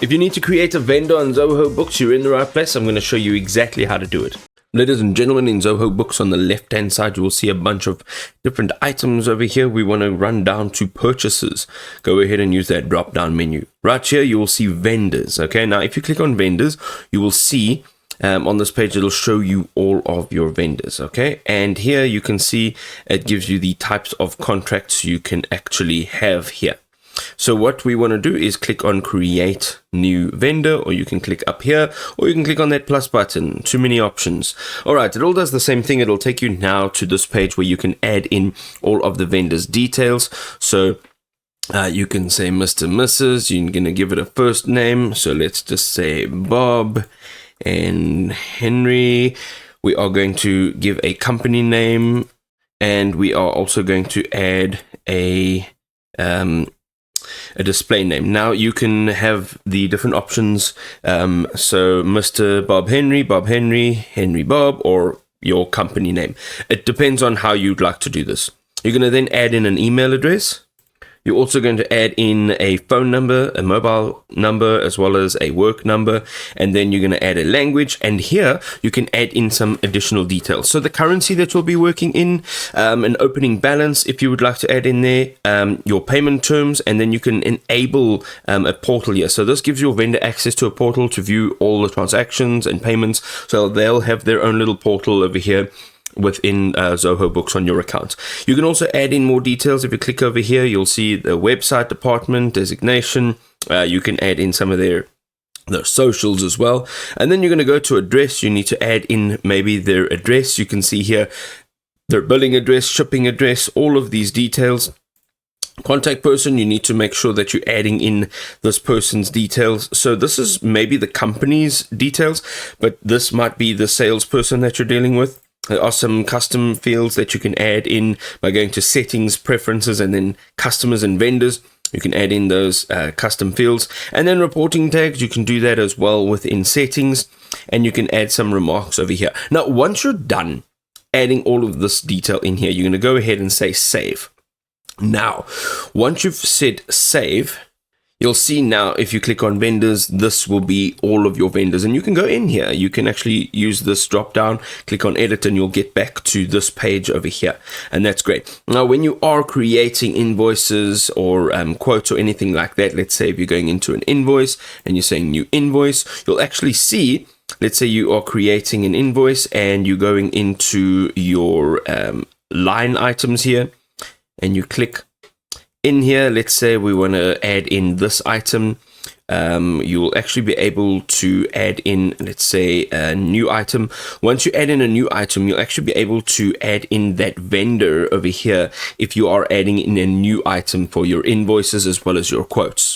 If you need to create a vendor on Zoho Books, you're in the right place. I'm going to show you exactly how to do it. Ladies and gentlemen, in Zoho Books on the left-hand side, you will see a bunch of different items over here. We want to run down to purchases. Go ahead and use that drop-down menu. Right here, you will see vendors. Okay, now if you click on vendors, you will see on this page, it'll show you all of your vendors. Okay, and here you can see it gives you the types of contracts you can actually have here. So what we want to do is click on create new vendor, or you can click up here, or you can click on that plus button. Too many options. All right, it all does the same thing. It'll take you now to this page where you can add in all of the vendors details. So you can say Mr. Mrs. You're going to give it a first name. So let's just say Bob and Henry. We are going to give a company name, and we are also going to add a display name. Now you can have the different options. So Mr. Bob Henry, Henry Bob, or your company name. It depends on how you'd like to do this. You're going to then add in an email address. You're also going to add in a phone number, a mobile number, as well as a work number. And then you're going to add a language. And here you can add in some additional details. So the currency that you'll be working in, an opening balance, if you would like to add in there, your payment terms, and then you can enable a portal here. So this gives your vendor access to a portal to view all the transactions and payments. So they'll have their own little portal over here within Zoho Books on your account. You can also add in more details. If you click over here, you'll see the website department, designation. You can add in some of their socials as well. And then you're going to go to address. You need to add in maybe their address. You can see here their billing address, shipping address, all of these details. Contact person, you need to make sure that you're adding in this person's details. So this is maybe the company's details, but this might be the salesperson that you're dealing with. There are some custom fields that you can add in by going to settings, preferences, and then customers and vendors. You can add in those custom fields. And then reporting tags, you can do that as well within settings. And you can add some remarks over here. Now, once you're done adding all of this detail in here, you're going to go ahead and say save. Now, once you've said save, you'll see now if you click on vendors, this will be all of your vendors, and you can go in here. You can actually use this drop down, click on edit, and you'll get back to this page over here, and that's great. Now, when you are creating invoices or quotes or anything like that, let's say if you're going into an invoice and you're saying new invoice, you'll actually see, let's say you are creating an invoice and you're going into your line items here, and you click in here. Let's say we want to add in this item. You'll actually be able to add in, let's say, a new item. Once you add in a new item, you'll actually be able to add in that vendor over here if you are adding in a new item for your invoices as well as your quotes.